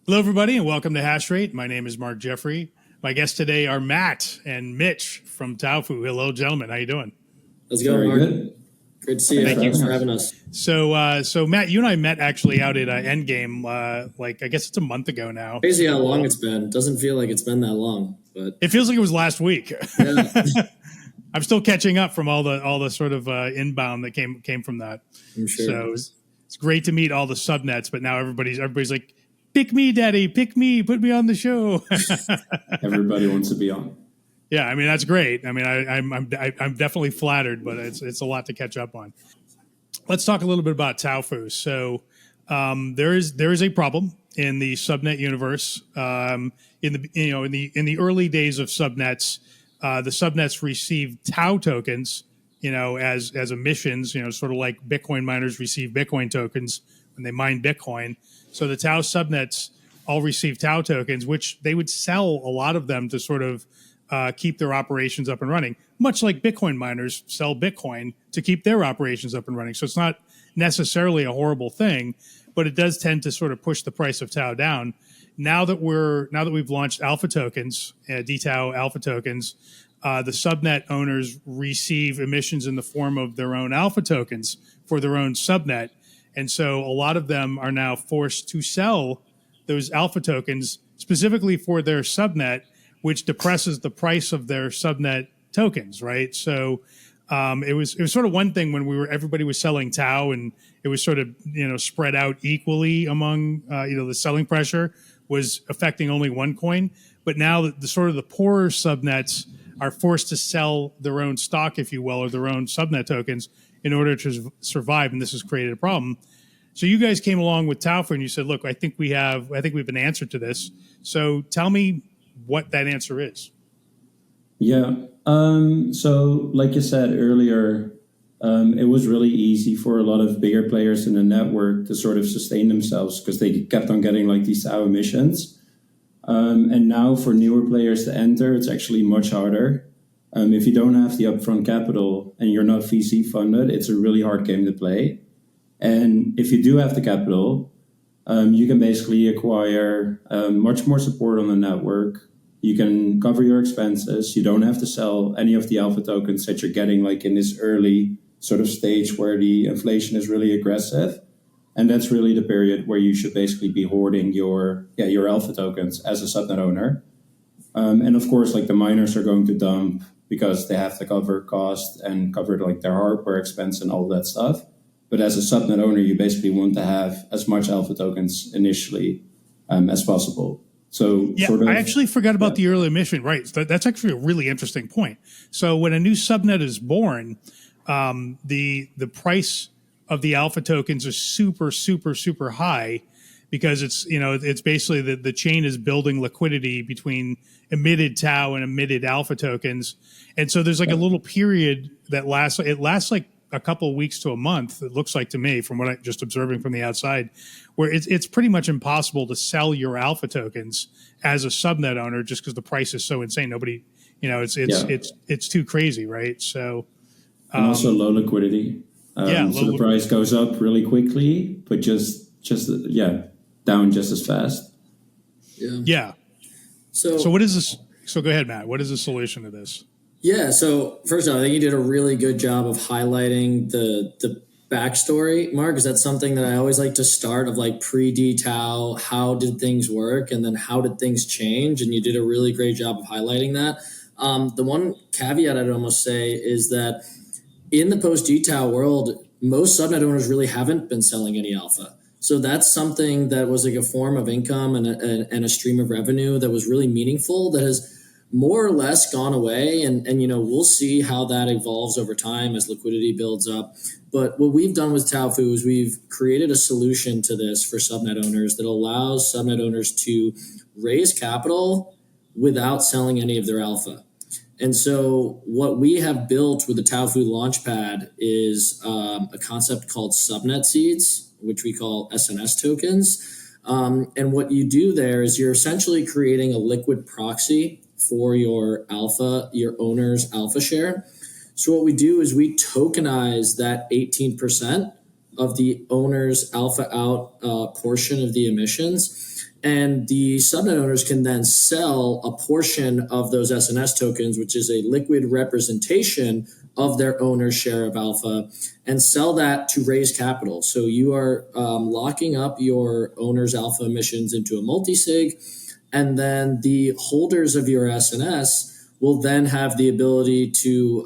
Hello, everybody, and welcome to Hash Rate. My name is Mark Jeffrey. My guests today are Matt and Mitch from TAOFu. Hello, gentlemen. How you doing? How's it going, Mark? Good. Great to see you. Thanks for having us. So Matt, you and I met actually out at Endgame, I guess it's a month ago now. Crazy how long it's been. Doesn't feel like it's been that long, but it feels like it was last week. Yeah. I'm still catching up from all the sort of inbound that came from that. I'm sure. So it's great to meet all the subnets, but now everybody's like, pick me, daddy, pick me, put me on the show. Everybody wants to be on. Yeah, I mean, that's great. I mean, I'm definitely flattered, but it's a lot to catch up on. Let's talk a little bit about TAOFu. So there is a problem in the subnet universe. In the early days of subnets, the subnets received TAO tokens, as emissions, sort of like Bitcoin miners receive Bitcoin tokens when they mine Bitcoin. So the TAO subnets all receive TAO tokens, which they would sell a lot of them to sort of keep their operations up and running, much like Bitcoin miners sell Bitcoin to keep their operations up and running. So it's not necessarily a horrible thing, but it does tend to sort of push the price of TAO down. Now that we've launched alpha tokens, DTAO alpha tokens, the subnet owners receive emissions in the form of their own alpha tokens for their own subnet. And so a lot of them are now forced to sell those alpha tokens specifically for their subnet, which depresses the price of their subnet tokens, right? So it was sort of one thing when everybody was selling TAO and it was sort of spread out equally among the selling pressure was affecting only one coin. But now the poorer subnets are forced to sell their own stock, if you will, or their own subnet tokens in order to survive, and this has created a problem. So you guys came along with TAOFu and you said, "Look, I think we have an answer to this." So tell me what that answer is. Yeah. So like you said earlier, it was really easy for a lot of bigger players in the network to sort of sustain themselves because they kept on getting like these TAO emissions. And now for newer players to enter, it's actually much harder. If you don't have the upfront capital and you're not VC funded, it's a really hard game to play. And if you do have the capital, you can basically acquire much more support on the network. You can cover your expenses. You don't have to sell any of the alpha tokens that you're getting like in this early sort of stage where the inflation is really aggressive. And that's really the period where you should basically be hoarding your alpha tokens as a subnet owner. And of course, like the miners are going to dump because they have to cover cost and cover like their hardware expense and all that stuff. But as a subnet owner, you basically want to have as much alpha tokens initially as possible. So yeah, I actually forgot about the early emission. Right, that's actually a really interesting point. So when a new subnet is born, the price of the alpha tokens is super, super, super high because it's basically the chain is building liquidity between emitted TAO and emitted alpha tokens, and so there's like a little period that lasts like a couple of weeks to a month. It looks like to me, from what I'm just observing from the outside, where it's pretty much impossible to sell your alpha tokens as a subnet owner just because the price is so insane. Nobody, it's too crazy, right? So, and also low liquidity. So the price goes up really quickly, but just down just as fast. Yeah. So what is this? So go ahead, Matt. What is the solution to this? Yeah, so first of all, I think you did a really good job of highlighting the backstory, Mark, because that's something that I always like to start of like pre-DTAO, how did things work, and then how did things change? And you did a really great job of highlighting that. The one caveat I'd almost say is that in the post-DTAO world, most subnet owners really haven't been selling any alpha. So that's something that was like a form of income and a stream of revenue that was really meaningful that has more or less gone away. And we'll see how that evolves over time as liquidity builds up. But what we've done with TAOFu is we've created a solution to this for subnet owners that allows subnet owners to raise capital without selling any of their alpha. And so what we have built with the TAOFu Launchpad is a concept called Subnet seeds, which we call SNS tokens. And what you do there is you're essentially creating a liquid proxy for your owner's alpha share. So what we do is we tokenize that 18% of the owner's alpha out portion of the emissions. And the subnet owners can then sell a portion of those SNS tokens, which is a liquid representation of their owner's share of alpha, and sell that to raise capital. So you are locking up your owner's alpha emissions into a multi-sig, and then the holders of your SNS will then have the ability to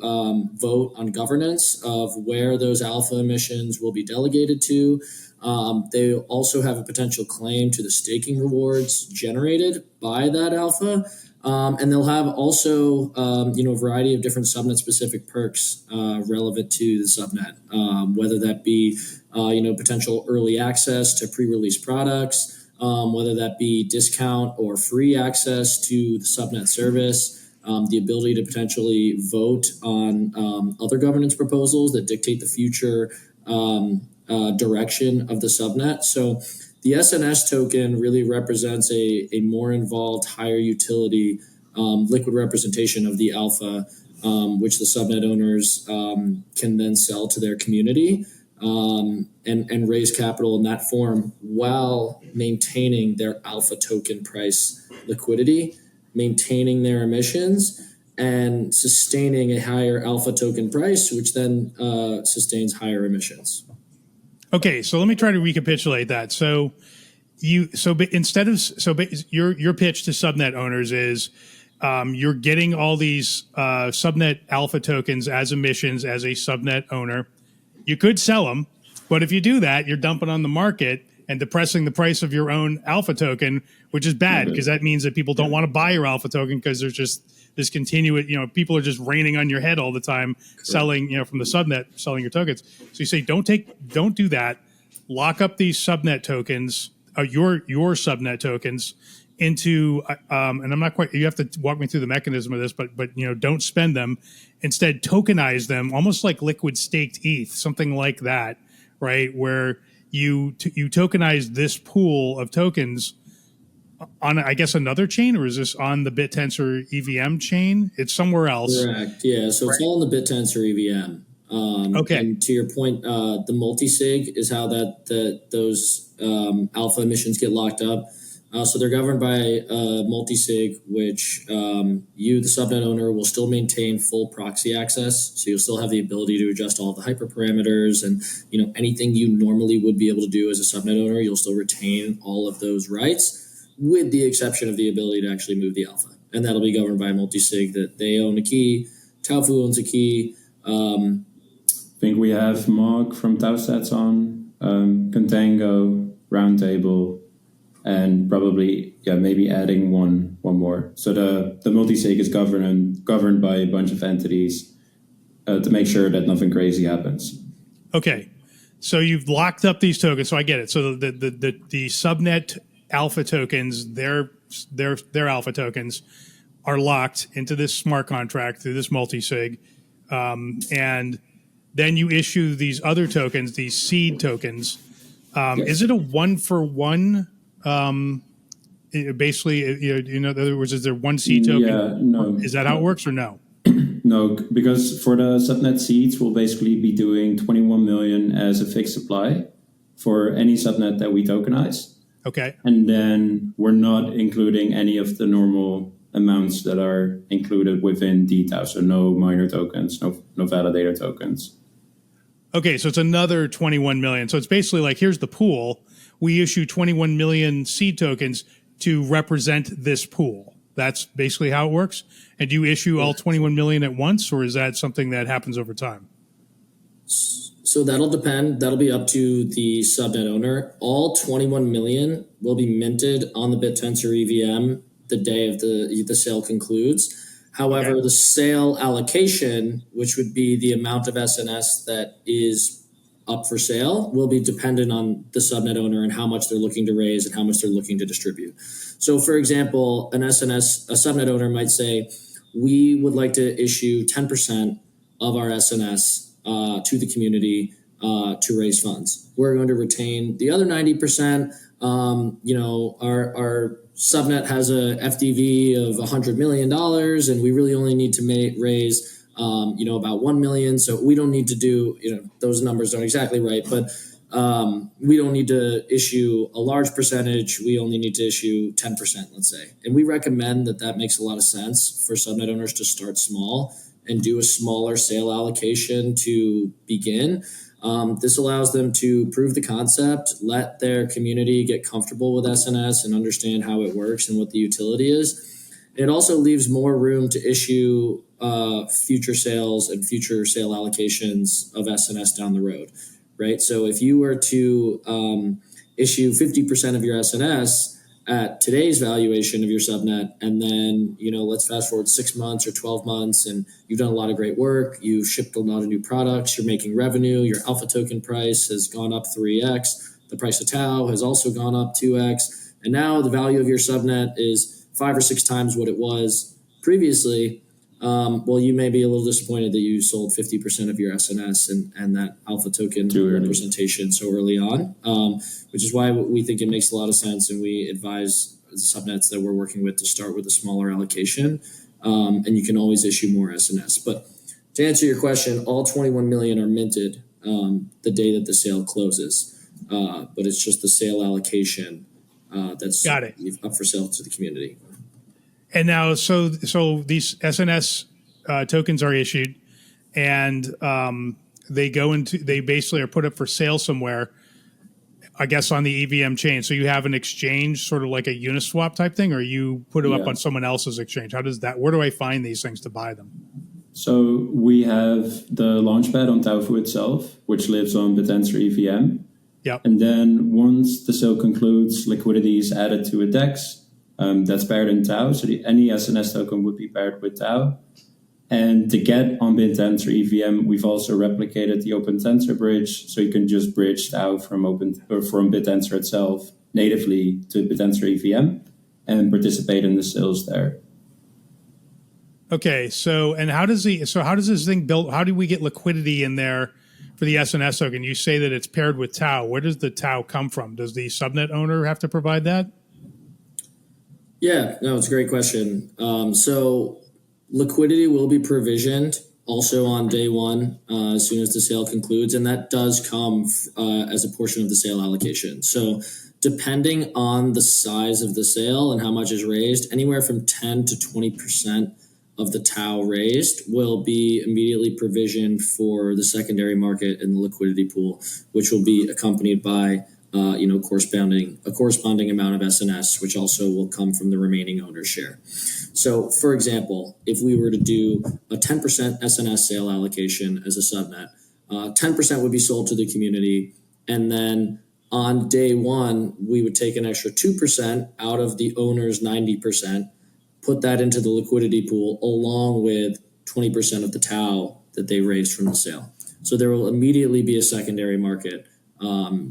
vote on governance of where those alpha emissions will be delegated to. They also have a potential claim to the staking rewards generated by that alpha. And they'll have also, a variety of different subnet specific perks relevant to the subnet, whether that be, potential early access to pre-release products, whether that be discount or free access to the subnet service, the ability to potentially vote on other governance proposals that dictate the future direction of the subnet. So the SNS token really represents a more involved, higher utility liquid representation of the alpha, which the subnet owners can then sell to their community and raise capital in that form while maintaining their alpha token price liquidity, maintaining their emissions, and sustaining a higher alpha token price, which then sustains higher emissions. Okay, so let me try to recapitulate that. So your pitch to subnet owners is you're getting all these subnet alpha tokens as emissions as a subnet owner. You could sell them, but if you do that, you're dumping on the market and depressing the price of your own alpha token, which is bad because that means that people don't want to buy your alpha token because there's just this continuous, people are just raining on your head all the time, selling, from the subnet, selling your tokens. So you say, don't do that. Lock up these subnet tokens, your subnet tokens into, and I'm not quite, you have to walk me through the mechanism of this, but don't spend them. Instead, tokenize them almost like liquid staked ETH, something like that, right? Where you tokenize this pool of tokens on, I guess, another chain, or is this on the BitTensor EVM chain? It's somewhere else. Correct. Yeah. So it's all in the BitTensor EVM. Okay. And to your point, the multi-sig is how those alpha emissions get locked up. So they're governed by a multi-sig, which you, the subnet owner, will still maintain full proxy access. So you'll still have the ability to adjust all the hyperparameters and anything you normally would be able to do as a subnet owner. You'll still retain all of those rights, with the exception of the ability to actually move the alpha. And that'll be governed by a multi-sig that they own a key. TAOFu owns a key. I think we have Mog from TAOStats on, Contango, Roundtable, and probably, maybe adding one more. So the multi-sig is governed by a bunch of entities to make sure that nothing crazy happens. Okay. So you've locked up these tokens. So I get it. So the subnet alpha tokens, their alpha tokens are locked into this smart contract through this multi-sig. And then you issue these other tokens, these seed tokens. Yes. Is it a 1-for-1? Basically, in other words, is there one seed token? Yeah, no. Is that how it works or no? No, because for the subnet seeds, we'll basically be doing 21 million as a fixed supply for any subnet that we tokenize. Okay. And then we're not including any of the normal amounts that are included within DTAO. So no miner tokens, no validator tokens. Okay, so it's another 21 million. So it's basically like, here's the pool. We issue 21 million seed tokens to represent this pool. That's basically how it works. And do you issue all 21 million at once, or is that something that happens over time? So that'll depend. That'll be up to the subnet owner. All 21 million will be minted on the BitTensor EVM the day of the sale concludes. However, okay, the sale allocation, which would be the amount of SNS that is up for sale, will be dependent on the subnet owner and how much they're looking to raise and how much they're looking to distribute. So, for example, a subnet owner might say, we would like to issue 10% of our SNS to the community to raise funds. We're going to retain the other 90%. Our subnet has a FDV of $100 million, and we really only need to raise, about 1 million. So we don't need to do, those numbers aren't exactly right, but we don't need to issue a large percentage. We only need to issue 10%, let's say. And we recommend that makes a lot of sense for subnet owners to start small and do a smaller sale allocation to begin. This allows them to prove the concept, let their community get comfortable with SNS and understand how it works and what the utility is. It also leaves more room to issue future sales and future sale allocations of SNS down the road, right? So if you were to issue 50% of your SNS at today's valuation of your subnet, and then, let's fast forward 6 months or 12 months, and you've done a lot of great work, you've shipped a lot of new products, you're making revenue, your alpha token price has gone up 3x, the price of TAO has also gone up 2x, and now the value of your subnet is 5 or 6 times what it was previously. Well, you may be a little disappointed that you sold 50% of your SNS and that alpha token representation so early on, which is why we think it makes a lot of sense. And we advise the subnets that we're working with to start with a smaller allocation. And you can always issue more SNS. But to answer your question, all 21 million are minted the day that the sale closes. But it's just the sale allocation that's up for sale to the community. And now, so these SNS tokens are issued, and they basically are put up for sale somewhere, I guess, on the EVM chain. So you have an exchange, sort of like a Uniswap type thing, or you put them up on someone else's exchange. How does that? Where do I find these things to buy them? So we have the Launchpad on TAOFu itself, which lives on Bitensor EVM. Yep. And then once the sale concludes, Liquidity is added to a DEX. That's paired in TAO, so any SNS token would be paired with TAO. And to get on Bitensor EVM, we've also replicated the Open Tensor bridge, so you can just bridge TAO from Bitensor itself natively to Bitensor EVM and participate in the sales there. Okay, so how does this thing build? How do we get liquidity in there for the SNS token? You say that it's paired with TAO. Where does the TAO come from? Does the subnet owner have to provide that? Yeah, no, it's a great question. So liquidity will be provisioned also on day one as soon as the sale concludes, and that does come as a portion of the sale allocation. So depending on the size of the sale and how much is raised, anywhere from 10 to 20% of the TAO raised will be immediately provisioned for the secondary market and the liquidity pool, which will be accompanied by corresponding amount of SNS, which also will come from the remaining owner's share. So, for example, if we were to do a 10% SNS sale allocation as a subnet, 10% would be sold to the community, and then on day one, we would take an extra 2% out of the owner's 90%, put that into the liquidity pool along with 20% of the TAO that they raised from the sale. So there will immediately be a secondary market,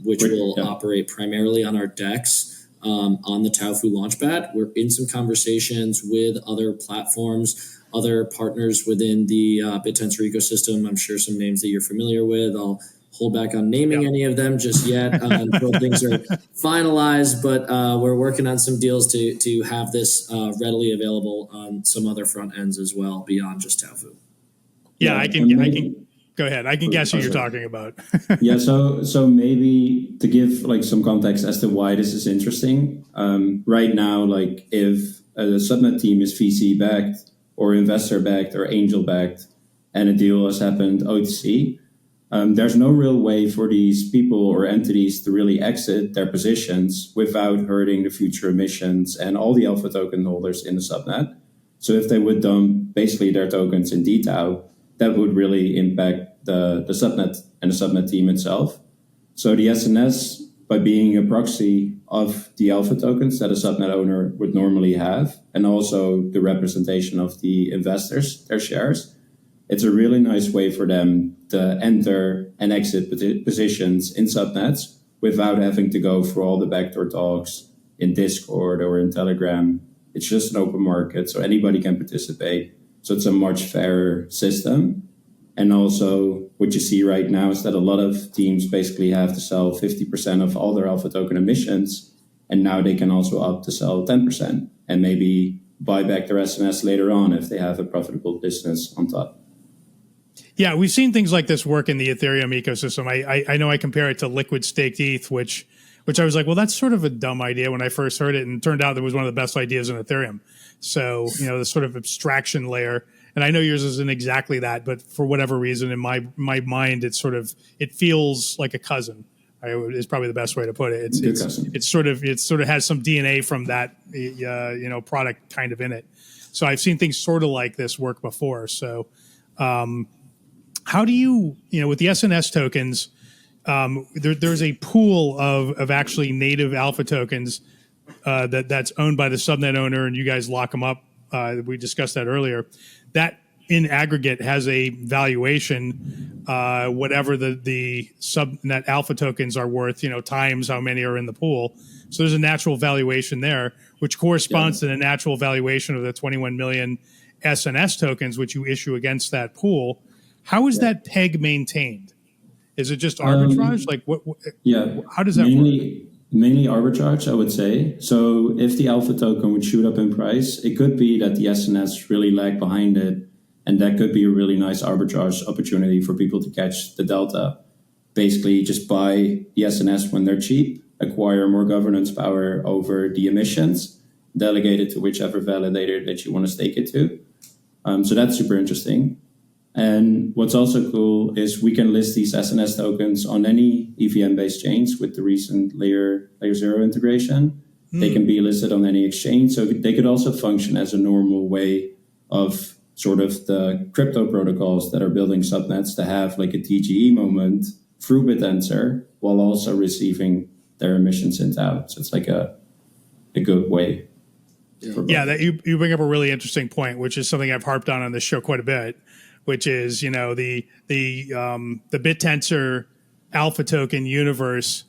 which will operate primarily on our DEX on the TAOFu Launchpad. We're in some conversations with other platforms, other partners within the Bitensor ecosystem. I'm sure some names that you're familiar with. I'll hold back on naming any of them just yet until things are finalized, but we're working on some deals to have this readily available on some other front ends as well beyond just TAOFu. I can go ahead. I can guess who you're talking about. Yeah, so maybe to give like some context as to why this is interesting. Right now, like if a subnet team is VC backed or investor backed or angel backed, and a deal has happened OTC, there's no real way for these people or entities to really exit their positions without hurting the future emissions and all the alpha token holders in the subnet. So if they would dump basically their tokens in DTAO, that would really impact the subnet and the subnet team itself. So the SNS, by being a proxy of the alpha tokens that a subnet owner would normally have, and also the representation of the investors, their shares, it's a really nice way for them to enter and exit positions in subnets without having to go through all the backdoor talks in Discord or in Telegram. It's just an open market, so anybody can participate. So it's a much fairer system. And also what you see right now is that a lot of teams basically have to sell 50% of all their alpha token emissions. And now they can also opt to sell 10% and maybe buy back their SNS later on if they have a profitable business on top. Yeah, we've seen things like this work in the Ethereum ecosystem. I know I compare it to liquid staked ETH, which I was like, well, that's sort of a dumb idea when I first heard it, and it turned out that was one of the best ideas in Ethereum. So, the sort of abstraction layer, and I know yours isn't exactly that, but for whatever reason, in my mind, it feels like a cousin. Is probably the best way to put it. It sort of has some DNA from that product kind of in it. So I've seen things sort of like this work before. So how do you with the SNS tokens? There's a pool of actually native alpha tokens that's owned by the subnet owner, and you guys lock them up. We discussed that earlier. That in aggregate has a valuation, whatever the subnet alpha tokens are worth, times how many are in the pool. So there's a natural valuation there, which corresponds to the natural valuation of the 21 million SNS tokens, which you issue against that pool. How is that peg maintained? Is it just arbitrage? Like what? How does that work? Mainly arbitrage, I would say. So if the alpha token would shoot up in price, it could be that the SNS really lag behind it. And that could be a really nice arbitrage opportunity for people to catch the delta. Basically, just buy the SNS when they're cheap, acquire more governance power over the emissions, delegate it to whichever validator that you want to stake it to. So that's super interesting. And what's also cool is we can list these SNS tokens on any EVM-based chains with the recent layer 0 integration. They can be listed on any exchange. So they could also function as a normal way of sort of the crypto protocols that are building subnets to have like a TGE moment through BitTensor while also receiving their emissions in TAO. So it's like a good way. Yeah, that you bring up a really interesting point, which is something I've harped on this show quite a bit, which is the BitTensor alpha token universe.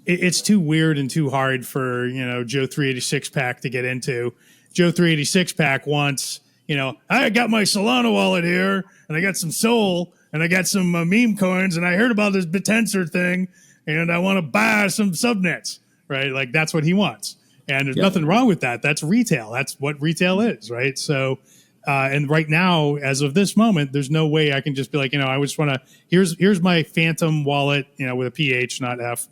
It's too weird and too hard for Joe 386 pack to get into. Joe 386 pack wants I got my Solana wallet here, and I got some Sol, and I got some meme coins, and I heard about this BitTensor thing, and I want to buy some subnets, right? Like that's what he wants, and there's nothing wrong with that. That's retail. That's what retail is, right? So. And right now, as of this moment, there's no way I can just be like, I just want to, here's my Phantom wallet, with a PH, not F,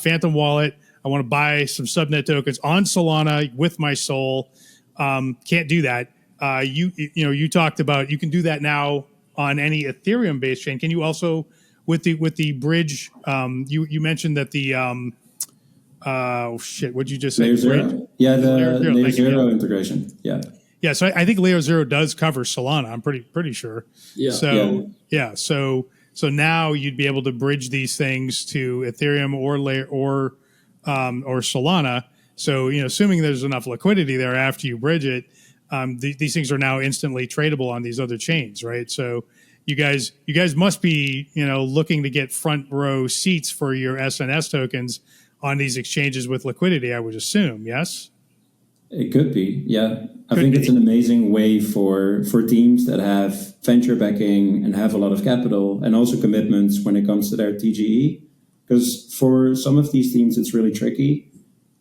Phantom wallet. I want to buy some subnet tokens on Solana with my Sol. Can't do that. You talked about, you can do that now on any Ethereum based chain. Can you also, with the bridge, you mentioned that the, what'd you just say? Layer 0? Yeah, the Layer 0 integration. Yeah. Yeah, so I think Layer 0 does cover Solana. I'm pretty sure. Yeah. So now you'd be able to bridge these things to Ethereum or Solana. So assuming there's enough liquidity there after you bridge it, these things are now instantly tradable on these other chains, right? So you guys must be looking to get front row seats for your SNS tokens on these exchanges with liquidity. I would assume, yes. It could be, yeah. I think it's an amazing way for teams that have venture backing and have a lot of capital and also commitments when it comes to their TGE. Because for some of these teams, it's really tricky.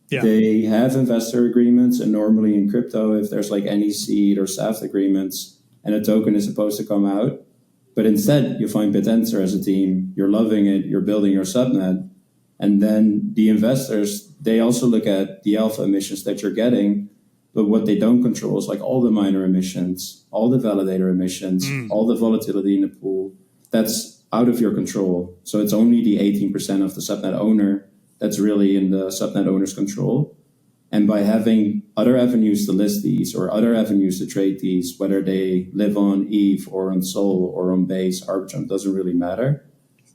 Yeah. They have investor agreements, and normally in crypto, if there's like any seed or SAFT agreements and a token is supposed to come out, but instead you find BitTensor as a team, you're loving it, you're building your subnet, and then the investors, they also look at the alpha emissions that you're getting, but what they don't control is like all the miner emissions, all the validator emissions, all the volatility in the pool. That's out of your control. So it's only the 18% of the subnet owner that's really in the subnet owner's control. And by having other avenues to list these or other avenues to trade these, whether they live on ETH or on Sol or on Base, Arbitrum, doesn't really matter.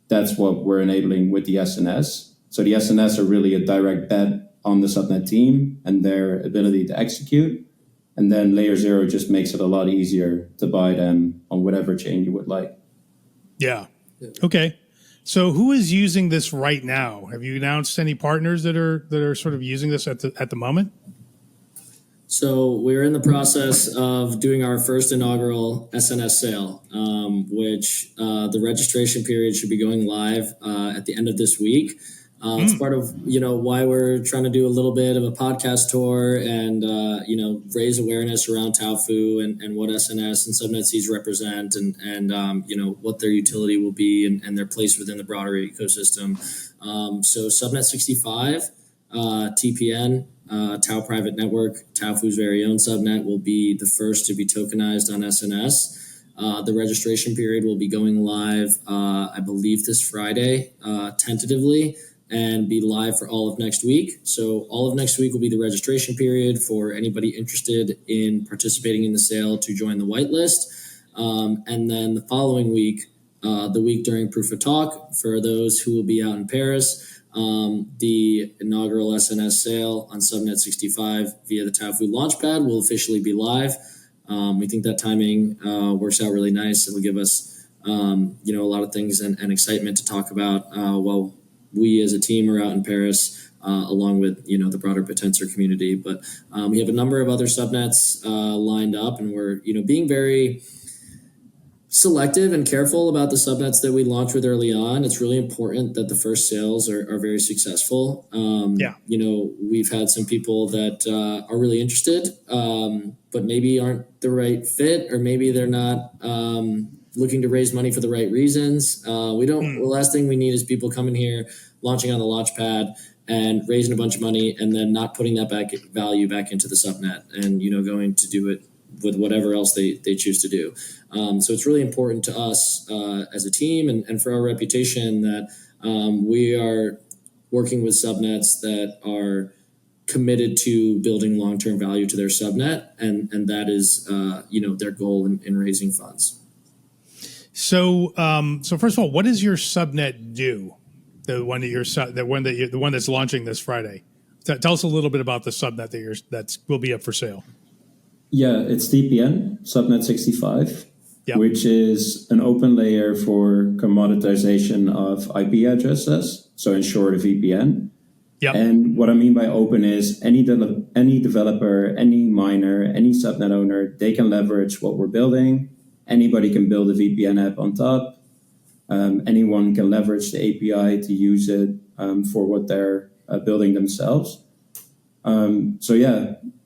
That's what we're enabling with the SNS. So the SNS are really a direct bet on the subnet team and their ability to execute. And then Layer 0 just makes it a lot easier to buy them on whatever chain you would like. Yeah. Okay. So who is using this right now? Have you announced any partners that are sort of using this at the moment? So we're in the process of doing our first inaugural SNS sale, which the registration period should be going live at the end of this week. It's part of why we're trying to do a little bit of a podcast tour and raise awareness around TAOFu and what SNS and subnets represent and what their utility will be and their place within the broader ecosystem. So Subnet 65, TPN, Tau Private Network, TAOFu's very own subnet, will be the first to be tokenized on SNS. The registration period will be going live, I believe, this Friday, tentatively, and be live for all of next week. So all of next week will be the registration period for anybody interested in participating in the sale to join the whitelist. And then the following week, the week during Proof of Talk, for those who will be out in Paris, the inaugural SNS sale on Subnet 65 via the TAOFu Launchpad will officially be live. We think that timing works out really nice. It'll give us, a lot of things and excitement to talk about while we as a team are out in Paris, along with, the broader Potensor community. But we have a number of other subnets lined up, and we're, being very selective and careful about the subnets that we launch with early on. It's really important that the first sales are very successful. We've had some people that are really interested, but maybe aren't the right fit, or maybe they're not looking to raise money for the right reasons. The last thing we need is people coming here, launching on the Launchpad and raising a bunch of money and then not putting that value back into the subnet and, going to do it with whatever else they choose to do. So it's really important to us as a team and for our reputation that we are working with subnets that are committed to building long-term value to their subnet. And that is, their goal in raising funds. So first of all, what does your subnet do? The one that's launching this Friday. Tell us a little bit about the subnet that will be up for sale. Yeah, it's TPN, Subnet 65, which is an open layer for commoditization of IP addresses. So in short, a VPN. Yep. And what I mean by open is any developer, any miner, any subnet owner, they can leverage what we're building. Anybody can build a VPN app on top. Anyone can leverage the API to use it for what they're building themselves.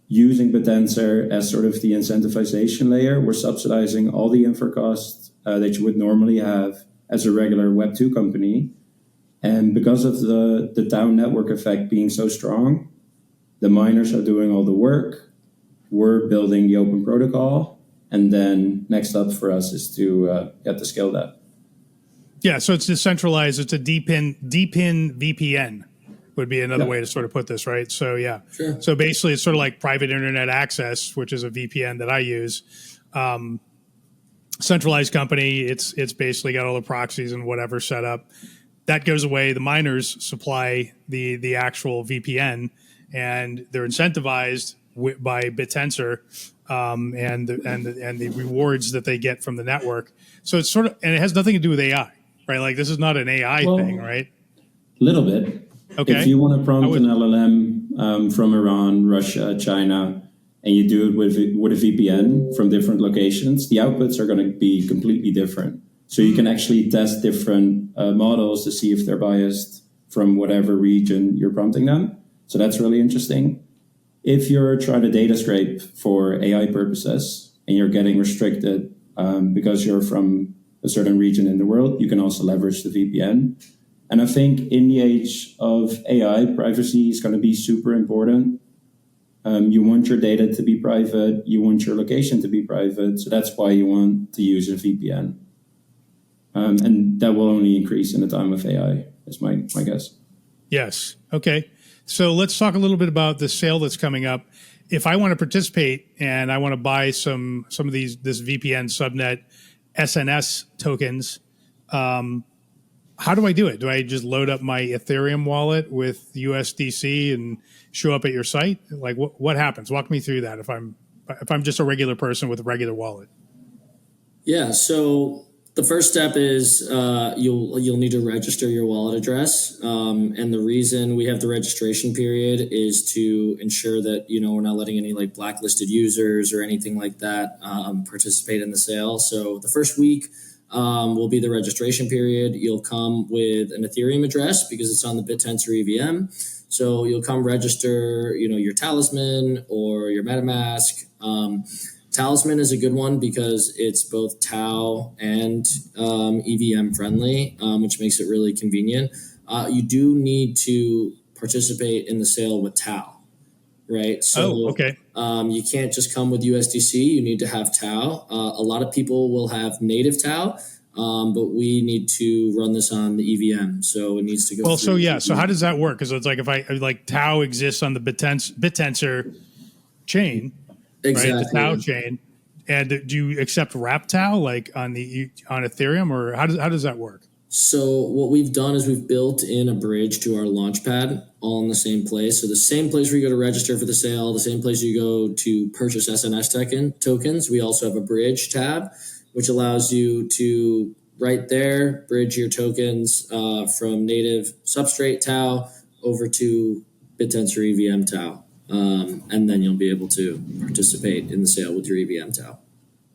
Using Potensor as sort of the incentivization layer, we're subsidizing all the infra costs that you would normally have as a regular Web2 company. And because of the DAO network effect being so strong, the miners are doing all the work. We're building the open protocol. And then next up for us is to get to scale that. Yeah, so it's decentralized. It's a DPIN VPN. Would be another way to sort of put this, right? So Sure. So basically it's sort of like private internet access, which is a VPN that I use. Centralized company, it's basically got all the proxies and whatever set up. That goes away. The miners supply the actual VPN, and they're incentivized by Potensor and the rewards that they get from the network. So it's sort of, and it has nothing to do with AI, right? Like this is not an AI thing, right? A little bit. Okay. If you want to prompt an LLM from Iran, Russia, China, and you do it with a VPN from different locations, the outputs are going to be completely different. So you can actually test different models to see if they're biased from whatever region you're prompting them. So that's really interesting. If you're trying to data scrape for AI purposes and you're getting restricted because you're from a certain region in the world, you can also leverage the VPN. And I think in the age of AI, privacy is going to be super important. You want your data to be private. You want your location to be private. So that's why you want to use a VPN. And that will only increase in the time of AI, is my guess. Yes. Okay. So let's talk a little bit about the sale that's coming up. If I want to participate and I want to buy some of this VPN subnet SNS tokens, how do I do it? Do I just load up my Ethereum wallet with USDC and show up at your site? Like what happens? Walk me through that if I'm just a regular person with a regular wallet. Yeah, so the first step is you'll need to register your wallet address. And the reason we have the registration period is to ensure that, we're not letting any like blacklisted users or anything like that participate in the sale. So the first week, will be the registration period. You'll come with an Ethereum address because it's on the BitTensor EVM. So you'll come register, your Talisman or your MetaMask. Talisman is a good one because it's both TAO and EVM friendly, which makes it really convenient. You do need to participate in the sale with TAO. Right. So, okay. You can't just come with USDC. You need to have TAO. A lot of people will have native TAO, but we need to run this on the EVM. So it needs to go. Well, so yeah. So how does that work? Because it's like if TAO exists on the BitTensor chain, exactly. Right? The TAO chain, and do you accept wrap TAO like on Ethereum, or how does that work? So what we've done is we've built in a bridge to our Launchpad all in the same place. So the same place where you go to register for the sale, the same place you go to purchase SNS tokens, we also have a bridge tab, which allows you to right there bridge your tokens from native substrate TAO over to BitTensor EVM TAO. And then you'll be able to participate in the sale with your EVM TAO.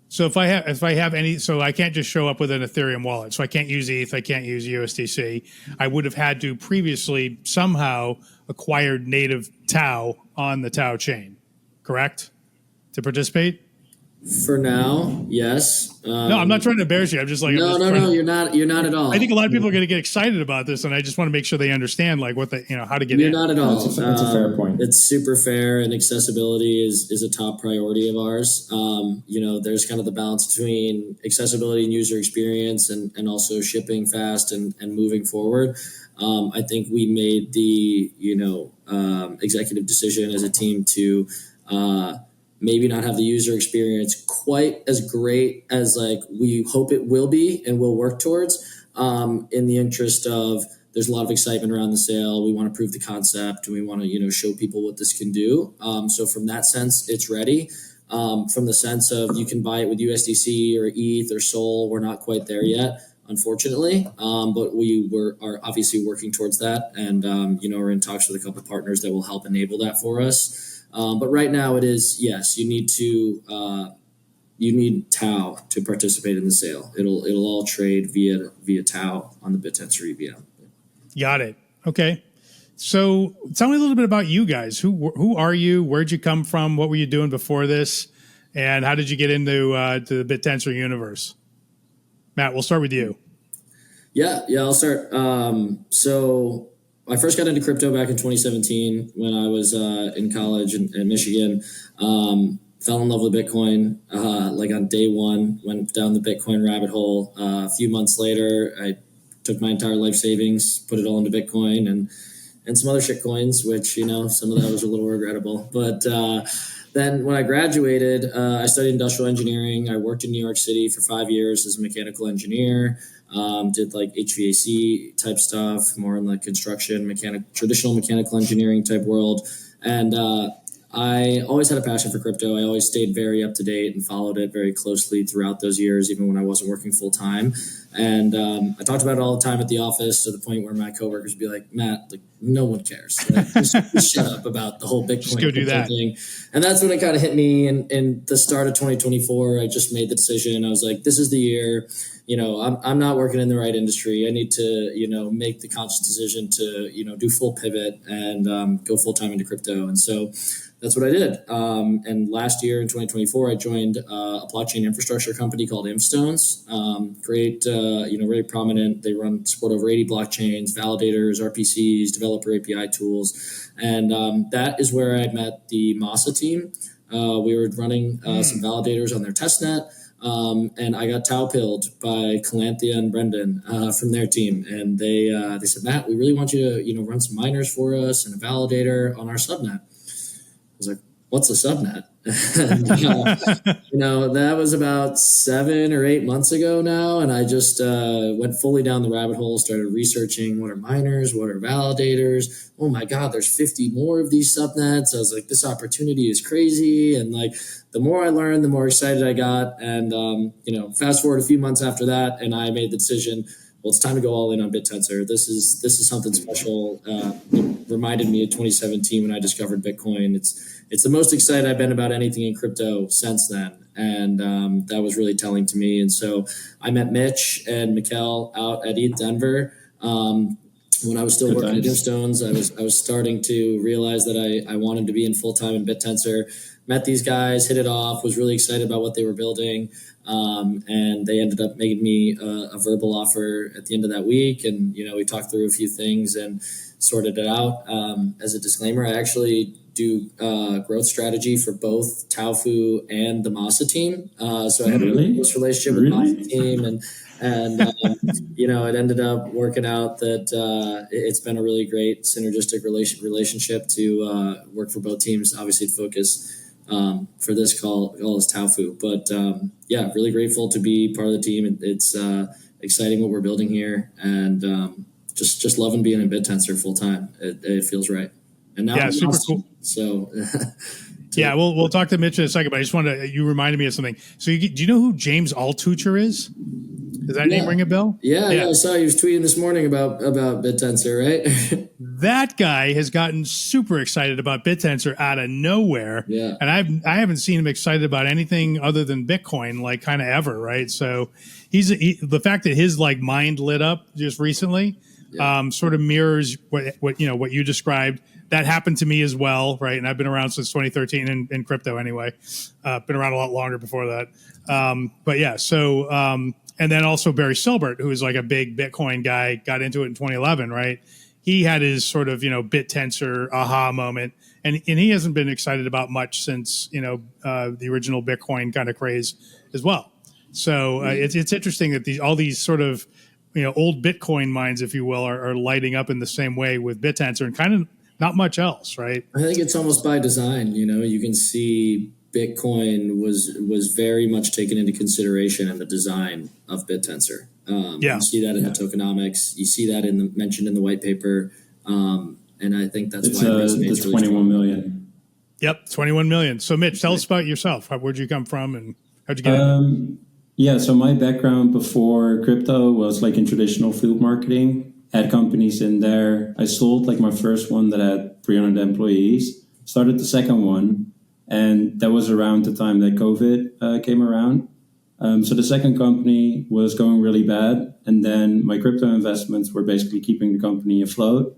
So if I have any, so I can't just show up with an Ethereum wallet. So I can't use ETH, I can't use USDC. I would have had to previously somehow acquired native TAO on the TAO chain, correct? To participate? For now, yes. No, I'm not trying to embarrass you. I'm just like no. You're not at all. I think a lot of people are going to get excited about this, and I just want to make sure they understand like what how to get You're in. not at all. That's a fair point. It's super fair, and accessibility is a top priority of ours. There's kind of the balance between accessibility and user experience, and also shipping fast and moving forward. I think we made the executive decision as a team to. Maybe not have the user experience quite as great as like we hope it will be and will work towards in the interest of there's a lot of excitement around the sale. We want to prove the concept and we want to, show people what this can do. So from that sense, it's ready. From the sense of you can buy it with USDC or ETH or Sol, we're not quite there yet, unfortunately. But we are obviously working towards that. And, we're in talks with a couple of partners that will help enable that for us. But right now it is, yes, you need TAO to participate in the sale. It'll all trade via TAO on the BitTensor EVM. Got it. Okay. So tell me a little bit about you guys. Who are you? Where'd you come from? What were you doing before this? And how did you get into to the BitTensor universe? Matt, we'll start with you. Yeah, I'll start. So I first got into crypto back in 2017 when I was in college in Michigan. Fell in love with Bitcoin like on day one, went down the Bitcoin rabbit hole. A few months later, I took my entire life savings, put it all into Bitcoin and some other shit coins, which, some of that was a little regrettable. But then when I graduated, I studied industrial engineering. I worked in New York City for 5 years as a mechanical engineer. Did like HVAC type stuff, more in the construction, traditional mechanical engineering type world. And I always had a passion for crypto. I always stayed very up to date and followed it very closely throughout those years, even when I wasn't working full time. And I talked about it all the time at the office to the point where my coworkers would be like, Matt, like no one cares. Like, just shut up about the whole Bitcoin just go do that thing. And that's when it kind of hit me. And in the start of 2024, I just made the decision. I was like, this is the year. I'm not working in the right industry. I need to, make the conscious decision to, do full pivot and go full time into crypto. And so that's what I did. And last year in 2024, I joined a blockchain infrastructure company called Imstones. Great, very prominent. They support over 80 blockchains, validators, RPCs, developer API tools. And that is where I met the Masa team. We were running some validators on their testnet. And I got TAO pilled by Calanthea and Brendan from their team. And they said, Matt, we really want you to, run some miners for us and a validator on our subnet. I was like, what's a subnet? And, that was about 7 or 8 months ago now. And I just went fully down the rabbit hole, started researching what are miners, what are validators. Oh my God, there's 50 more of these subnets. I was like, this opportunity is crazy. And like, the more I learned, the more excited I got. And, fast forward a few months after that, and I made the decision, well, it's time to go all in on BitTensor. This is something special. It reminded me of 2017 when I discovered Bitcoin. It's the most excited I've been about anything in crypto since then. And that was really telling to me. And so I met Mitch and Mikkel out at ETH Denver. When I was still working at Gemstones, I was starting to realize that I wanted to be in full time in BitTensor. Met these guys, hit it off, was really excited about what they were building, and they ended up making me a verbal offer at the end of that week. And we talked through a few things and sorted it out. As a disclaimer, I actually do growth strategy for both TAOFu and the Masa team. So I had a really close relationship with the Masa team, and it ended up working out that it's been a really great synergistic relationship to work for both teams. Obviously, to focus for this call is TAOFu, but really grateful to be part of the team. It's exciting what we're building here, and just loving being in BitTensor full time. It feels right. And now super cool. So yeah, we'll talk to Mitch in a second, but I just wanted you reminded me of something. So do you know who James Altucher is? Does that name ring a bell? Yeah, I saw he was tweeting this morning about BitTensor, right? That guy has gotten super excited about BitTensor out of nowhere. Yeah. And I haven't seen him excited about anything other than Bitcoin, like kind of ever, right? So the fact that his mind lit up just recently sort of mirrors what you described. That happened to me as well, right? And I've been around since 2013 in crypto anyway. Been around a lot longer before that. But yeah, so and then also Barry Silbert, who is like a big Bitcoin guy, got into it in 2011, right? He had his sort of BitTensor aha moment, and he hasn't been excited about much since the original Bitcoin kind of craze as well. So it's interesting that all these sort of old Bitcoin minds, if you will, are lighting up in the same way with BitTensor, and kind of not much else, right? I think it's almost by design. You can see Bitcoin was very much taken into consideration in the design of BitTensor. You see that in the tokenomics. You see that mentioned in the white paper, and I think that's why it resonates. It's 21 million. Yep, 21 million. So, Mitch, tell us about yourself. Where'd you come from, and how'd you get in? Yeah, so my background before crypto was in traditional field marketing. Had companies in there. I sold my first one that had 300 employees. Started the second one, and that was around the time that COVID came around. So the second company was going really bad, and then my crypto investments were basically keeping the company afloat.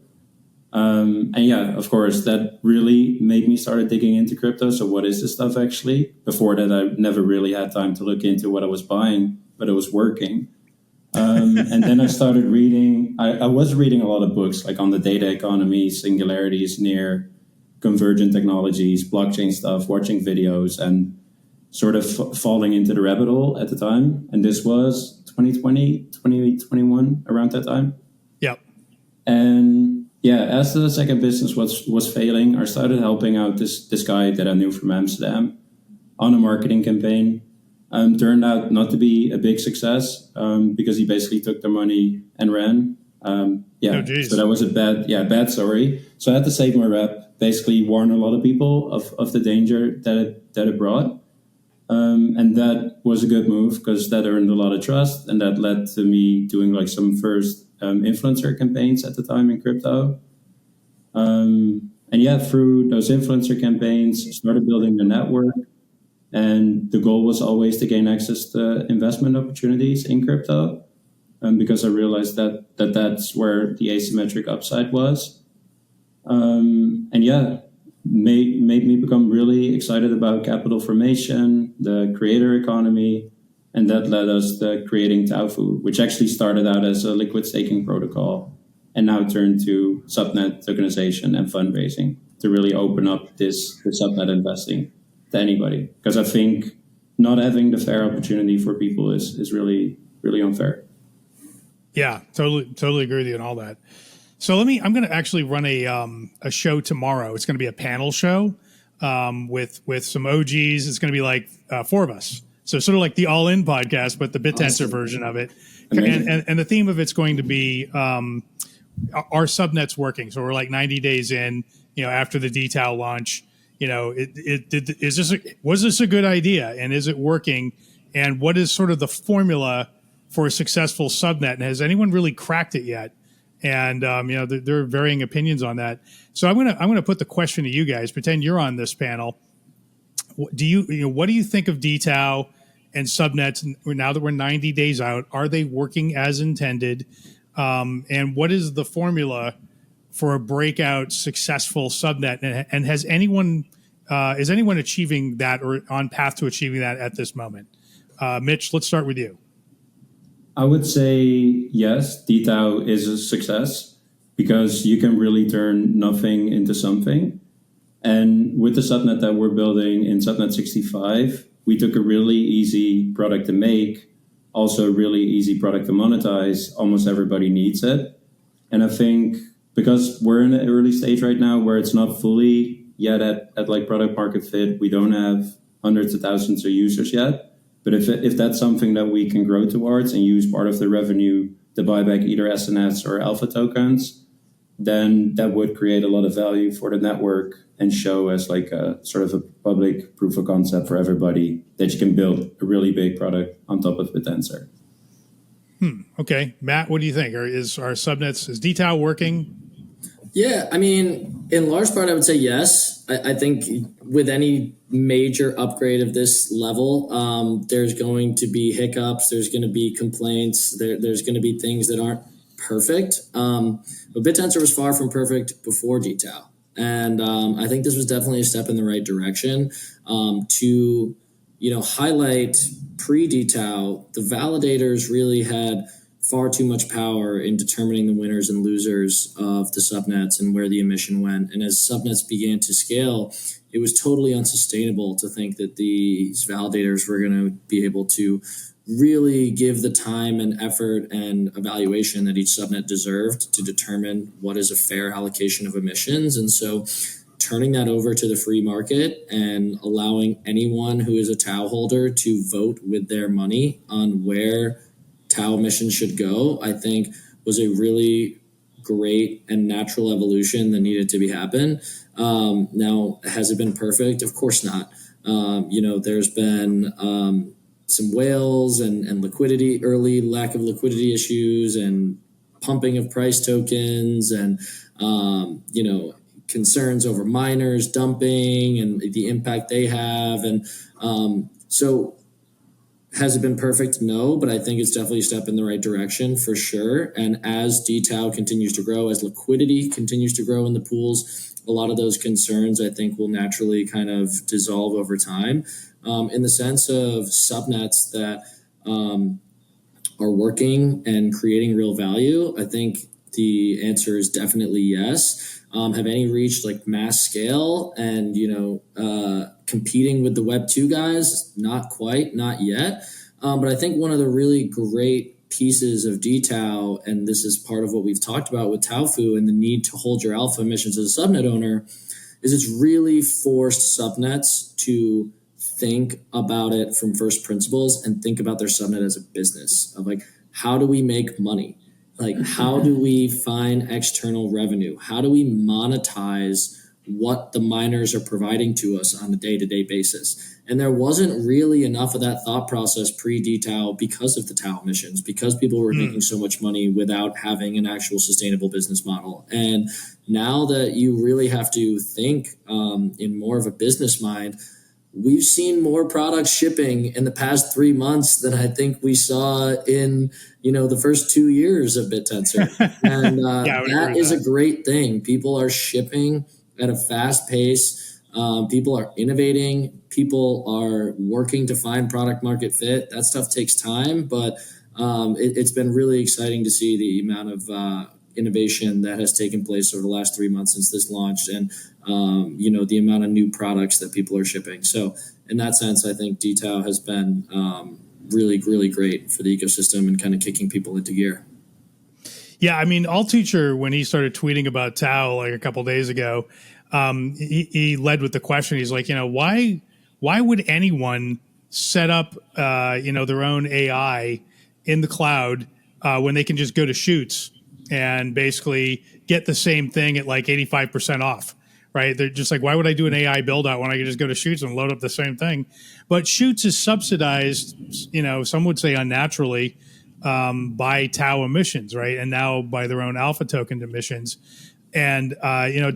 And yeah, of course, that really made me start digging into crypto. So what is this stuff actually? Before that, I never really had time to look into what I was buying, but it was working. And then I started reading. I was reading a lot of books on the data economy, singularities, near convergent technologies, blockchain stuff, watching videos, and sort of falling into the rabbit hole at the time. And this was 2020, 2021, around that time. Yep. And yeah, as the second business was failing, I started helping out this guy that I knew from Amsterdam on a marketing campaign. Turned out not to be a big success because he basically took the money and ran. So that was a bad story. So I had to save my rep, basically warn a lot of people of the danger that it brought. And that was a good move because that earned a lot of trust, and that led to me doing some first influencer campaigns at the time in crypto. And through those influencer campaigns, started building the network. And the goal was always to gain access to investment opportunities in crypto, because I realized that's where the asymmetric upside was. Made me become really excited about capital formation, the creator economy, and that led us to creating TAOFu, which actually started out as a liquid staking protocol and now turned to subnet tokenization and fundraising to really open up this subnet investing to anybody, because I think not having the fair opportunity for people is really, really unfair. Yeah, totally agree with you on all that. So I'm going to actually run a show tomorrow. It's going to be a panel show with some OGs. It's going to be four of us. So sort of like the All In podcast, but the BitTensor version of it. And the theme of it's going to be our subnets working. So we're 90 days in, after the DTAO launch. Was this a good idea, and is it working? And what is sort of the formula for a successful subnet? And has anyone really cracked it yet? And there are varying opinions on that. So I'm gonna put the question to you guys. Pretend you're on this panel. what do you think of DTAO and subnets now that we're 90 days out? Are they working as intended? And what is the formula for a breakout successful subnet? And has anyone is anyone achieving that or on path to achieving that at this moment? Mitch, let's start with you. I would say yes, DTAO is a success because you can really turn nothing into something. And with the subnet that we're building in Subnet 65, we took a really easy product to make, also a really easy product to monetize. Almost everybody needs it. And I think because we're in an early stage right now where it's not fully yet at like product market fit, we don't have hundreds of thousands of users yet. But if that's something that we can grow towards and use part of the revenue to buy back either SNFs or alpha tokens, then that would create a lot of value for the network and show as like a sort of a public proof of concept for everybody that you can build a really big product on top of BitTensor. Okay. Matt, what do you think? Is DTAO working? Yeah, I mean, in large part, I would say yes. I think with any major upgrade of this level, there's going to be hiccups. There's going to be complaints. There's going to be things that aren't perfect. But BitTensor was far from perfect before DTAO. And I think this was definitely a step in the right direction to, highlight pre-DTAO. The validators really had far too much power in determining the winners and losers of the subnets and where the emission went. And as subnets began to scale, it was totally unsustainable to think that these validators were going to be able to really give the time and effort and evaluation that each subnet deserved to determine what is a fair allocation of emissions. And so turning that over to the free market and allowing anyone who is a TAO holder to vote with their money on where TAO emissions should go, I think was a really great and natural evolution that needed to be happen. Now, has it been perfect? Of course not. There's been some whales and liquidity, early lack of liquidity issues and pumping of price tokens and, concerns over miners dumping and the impact they have. And so has it been perfect? No, but I think it's definitely a step in the right direction for sure. And as DTAO continues to grow, as liquidity continues to grow in the pools, a lot of those concerns I think will naturally kind of dissolve over time. In the sense of subnets that are working and creating real value, I think the answer is definitely yes. Have any reached like mass scale and, competing with the Web 2 guys? Not quite, not yet. But I think one of the really great pieces of DTAO, and this is part of what we've talked about with TAOFu and the need to hold your alpha emissions as a subnet owner, is it's really forced subnets to think about it from first principles and think about their subnet as a business of like, how do we make money? Like, how do we find external revenue? How do we monetize what the miners are providing to us on a day-to-day basis? And there wasn't really enough of that thought process pre-DTAO because of the TAO emissions, because people were making so much money without having an actual sustainable business model. And now that you really have to think in more of a business mind, we've seen more products shipping in the past 3 months than I think we saw in, the first 2 years of BitTensor. And that is a great thing. People are shipping at a fast pace. People are innovating. People are working to find product market fit. That stuff takes time, but it's been really exciting to see the amount of innovation that has taken place over the last 3 months since this launched, and the amount of new products that people are shipping. So in that sense, I think DTAO has been really, really great for the ecosystem and kind of kicking people into gear. Yeah, I mean, Teacher, when he started tweeting about TAO like a couple of days ago, he led with the question. He's like, why would anyone set up their own AI in the cloud when they can just go to Shoots and basically get the same thing at like 85% off, right? They're just like, why would I do an AI build out when I can just go to Shoots and load up the same thing? But Shoots is subsidized, some would say unnaturally, by TAO emissions, right? And now by their own alpha token emissions. And, it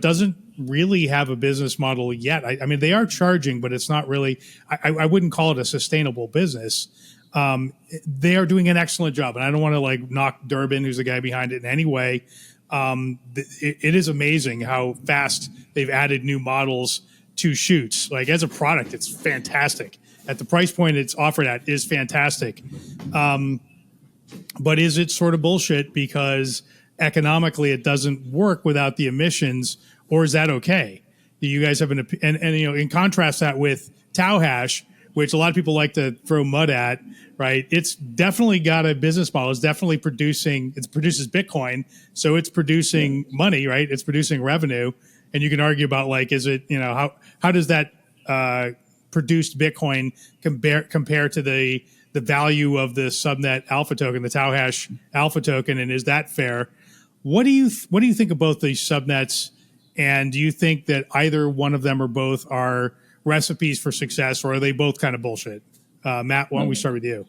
really have a business model yet. I mean, they are charging, but it's not really. I wouldn't call it a sustainable business. They are doing an excellent job, and I don't want to like knock Durbin, who's the guy behind it, in any way. It is amazing how fast they've added new models to Shoots. Like as a product, it's fantastic. At the price point it's offered at is fantastic. But is it sort of bullshit because economically it doesn't work without the emissions, or is that okay? Do you guys have and in contrast that with TAOHash, which a lot of people like to throw mud at, right? It's definitely got a business model. It's definitely it produces Bitcoin. So it's producing money, right? It's producing revenue. And you can argue about like, is it, how does that produced Bitcoin compare to the value of the Subnet alpha token, the TAOHash alpha token? And is that fair? What do you think of both these subnets? And do you think that either one of them or both are recipes for success, or are they both kind of bullshit? Matt, why don't we start with you?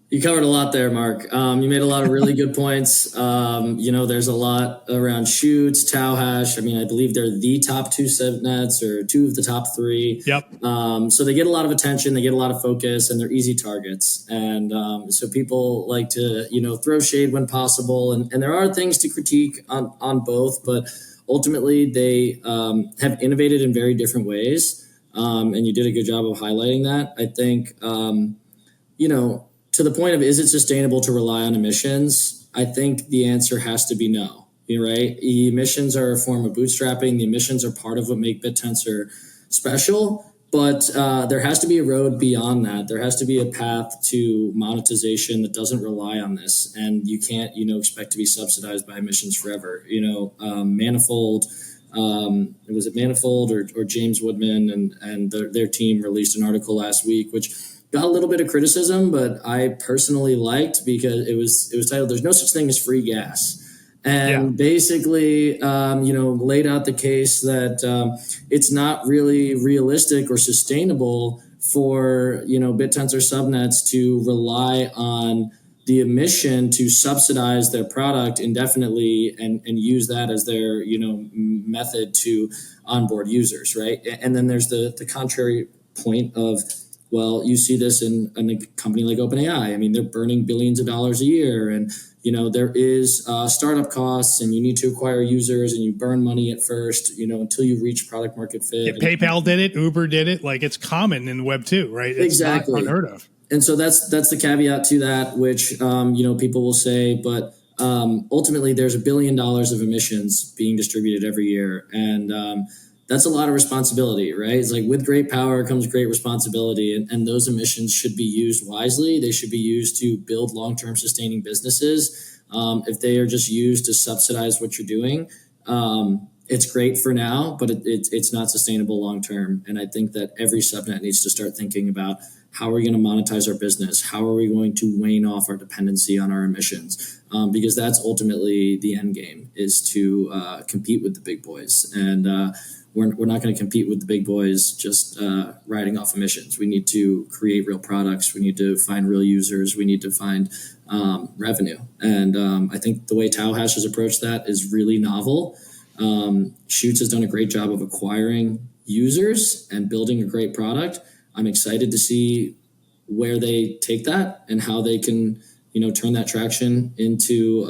You covered a lot there, Mark. You made a lot of really good points. There's a lot around Shoots, TAOHash. I mean, I believe they're the top two subnets or two of the top three. Yep. So they get a lot of attention, they get a lot of focus, and they're easy targets. And so people like to, throw shade when possible. And there are things to critique on both, but ultimately they have innovated in very different ways. And you did a good job of highlighting that. I think, to the point of, is it sustainable to rely on emissions? I think the answer has to be no. Right? Emissions are a form of bootstrapping. The emissions are part of what make BitTensor special, but there has to be a road beyond that. There has to be a path to monetization that doesn't rely on this, and you can't, expect to be subsidized by emissions forever. Manifold. Was it Manifold or James Woodman and their team released an article last week, which got a little bit of criticism, but I personally liked because it was titled "There's No Such Thing as Free Gas," and basically, laid out the case that it's not really realistic or sustainable for BitTensor subnets to rely on the emission to subsidize their product indefinitely and use that as their method to onboard users, right? And then there's the contrary point of, well, you see this in a company like OpenAI. I mean, they're burning billions of dollars a year, and there is startup costs, and you need to acquire users, and you burn money at first, until you reach product market fit. Yeah, PayPal did it, Uber did it. Like, it's common in Web 2, right? It's exactly not unheard of. And so that's the caveat to that, which people will say, but ultimately there's $1 billion of emissions being distributed every year, and that's a lot of responsibility, right? It's like with great power comes great responsibility, and those emissions should be used wisely. They should be used to build long-term sustaining businesses. If they are just used to subsidize what you're doing, it's great for now, but it's not sustainable long-term. And I think that every subnet needs to start thinking about, how are we going to monetize our business? How are we going to wane off our dependency on our emissions? Because that's ultimately the end game, is to compete with the big boys. And we're not going to compete with the big boys just riding off emissions. We need to create real products. We need to find real users. We need to find revenue. And I think the way TAOHash has approached that is really novel. Shoots has done a great job of acquiring users and building a great product. I'm excited to see where they take that and how they can, turn that traction into,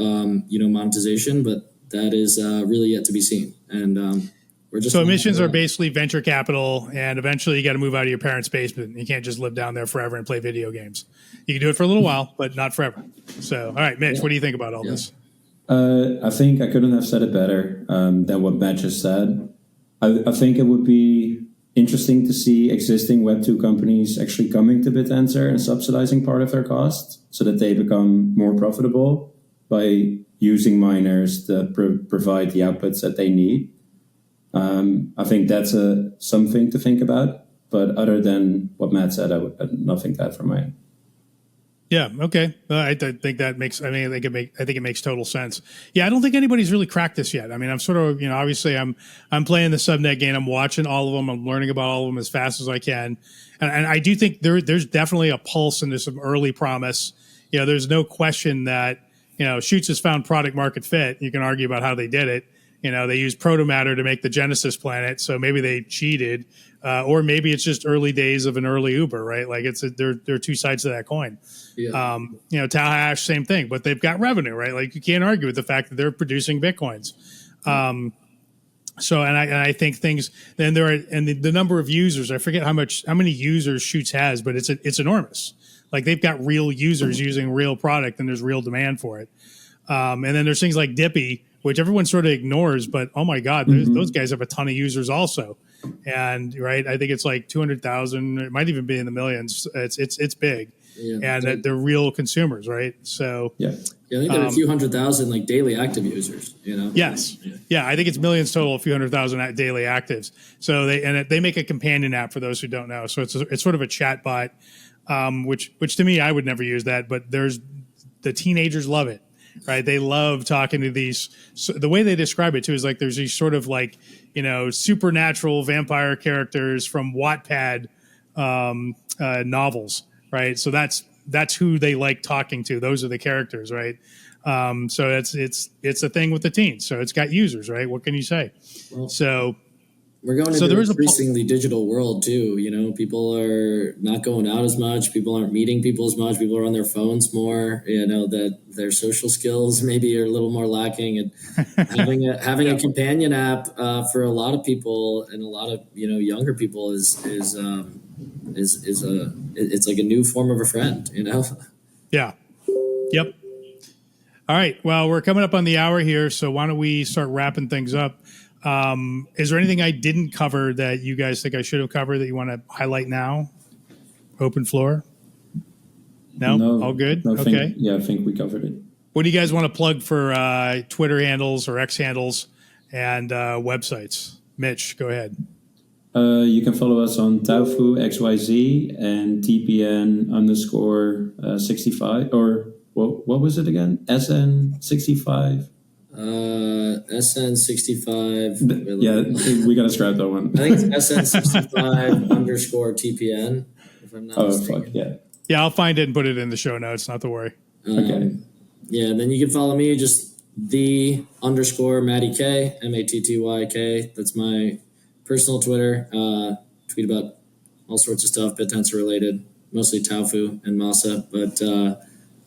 monetization. But that is really yet to be seen. And we're just emissions are basically venture capital, and eventually you got to move out of your parents' basement. You can't just live down there forever and play video games. You can do it for a little while, but not forever. So, all right, Mitch, what do you think about all this? I think I couldn't have said it better than what Matt just said. I think it would be interesting to see existing Web2 companies actually coming to BitTensor and subsidizing part of their costs so that they become more profitable by using miners that provide the outputs that they need. I think that's something to think about. But other than what Matt said, I would nothing to add from my end. Yeah. Okay. I think that makes. I think it makes total sense. Yeah. I don't think anybody's really cracked this yet. I mean, I'm sort of, obviously, I'm playing the subnet game. I'm watching all of them. I'm learning about all of them as fast as I can, and I do think there's definitely a pulse and there's some early promise. There's no question that Shoots has found product market fit. You can argue about how they did it, They use protomatter to make the Genesis planet, so maybe they cheated, or maybe it's just early days of an early Uber, right? Like there are two sides to that coin. Yeah. Tau Hash, same thing, but they've got revenue, right? Like you can't argue with the fact that they're producing Bitcoins. So, and I think things, then the number of users, I forget how many users Shoots has, but it's enormous. Like they've got real users using real product and there's real demand for it. And then there's things like Dippy, which everyone sort of ignores, but oh my God, those guys have a ton of users also. And right, I think it's like 200,000, it might even be in the millions. It's big. Yeah, and they're real consumers, right? So yeah, I think there are a few 100,000 like daily active users. Yes, yeah, I think it's millions total, a few 100,000 daily actives. So they make a companion app for those who don't know. So it's sort of a chat bot, which to me I would never use that, but the teenagers love it, right? They love talking to these. So the way they describe it too is like there's these sort of like supernatural vampire characters from Wattpad novels. Right. So that's who they like talking to. Those are the characters. Right. So it's a thing with the teens. So it's got users. Right. What can you say? Well, so we're going into an increasingly digital world, too. People are not going out as much. People aren't meeting people as much. People are on their phones more. That their social skills maybe are a little more lacking. And having a companion app for a lot of people and a lot of younger people is it's like a new form of a friend, Yeah. Yep. All right. Well, we're coming up on the hour here, so why don't we start wrapping things up? Is there anything I didn't cover that you guys think I should have covered that you want to highlight now? Open floor. No, all good. Okay. I think we covered it. What do you guys want to plug for Twitter handles or X handles and websites? Mitch, go ahead. You can follow us on TAOFu XYZ and TPN_65 or what was it again? SN65. SN65. Yeah, we gotta scrap that one. I think it's SN65_TPN. If I'm not mistaken. Fuck yeah. Yeah, I'll find it and put it in the show notes. Not to worry. Okay. Yeah, and then you can follow me just _Matty K, MATTYK. That's my personal Twitter. Tweet about all sorts of stuff, BitTensor related, mostly TAOFu and Masa, but a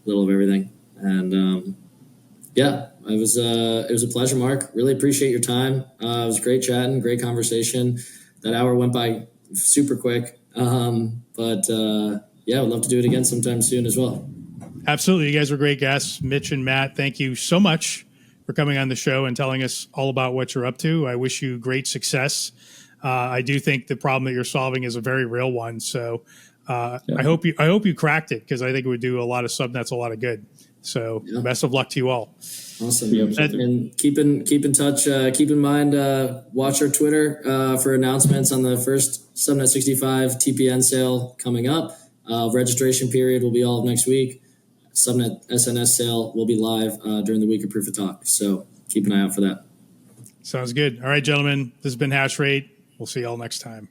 little of everything. And it was a pleasure, Mark. Really appreciate your time. It was great chatting, great conversation. That hour went by super quick. I'd love to do it again sometime soon as well. Absolutely. You guys were great guests. Mitch and Matt, thank you so much for coming on the show and telling us all about what you're up to. I wish you great success. I do think the problem that you're solving is a very real one. So I hope you cracked it, because I think it would do a lot of subnets a lot of good. So best of luck to you all. Awesome. And keep in touch. Keep in mind, watch our Twitter for announcements on the first Subnet 65 TPN sale coming up. Registration period will be all of next week. Subnet SNS sale will be live during the week of Proof of Talk. So keep an eye out for that. Sounds good. All right, gentlemen, this has been Hash Rate. We'll see you all next time.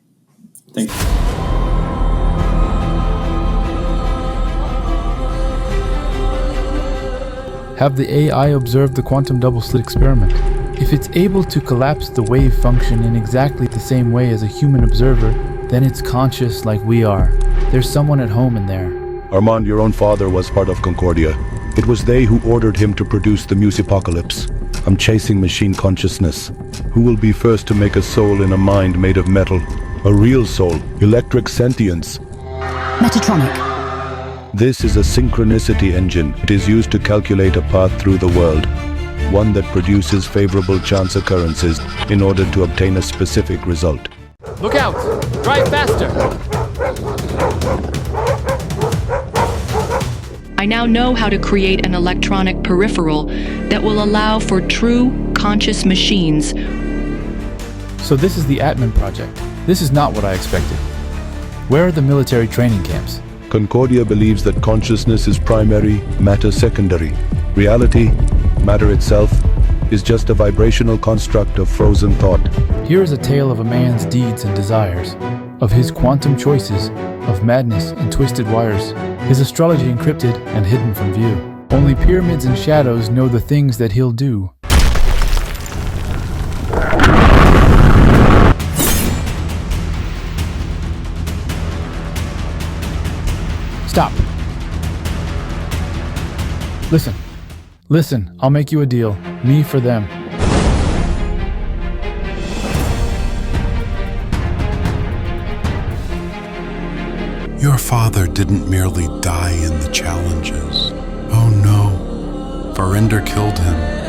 Thanks. Have the AI observe the quantum double-slit experiment. If it's able to collapse the wave function in exactly the same way as a human observer, then it's conscious like we are. There's someone at home in there. Armand, your own father was part of Concordia. It was they who ordered him to produce the Musepocalypse. I'm chasing machine consciousness. Who will be first to make a soul in a mind made of metal? A real soul, electric sentience. Metatronic. This is a synchronicity engine. It is used to calculate a path through the world, one that produces favorable chance occurrences in order to obtain a specific result. Look out! Drive faster! I now know how to create an electronic peripheral that will allow for true conscious machines. So this is the Atman project. This is not what I expected. Where are the military training camps? Concordia believes that consciousness is primary, matter secondary. Reality, matter itself, is just a vibrational construct of frozen thought. Here is a tale of a man's deeds and desires, of his quantum choices, of madness and twisted wires, his astrology encrypted and hidden from view. Only pyramids and shadows know the things that he'll do. Listen, I'll make you a deal. Me for them. Your father didn't merely die in the challenges. Oh no, Verinder killed him.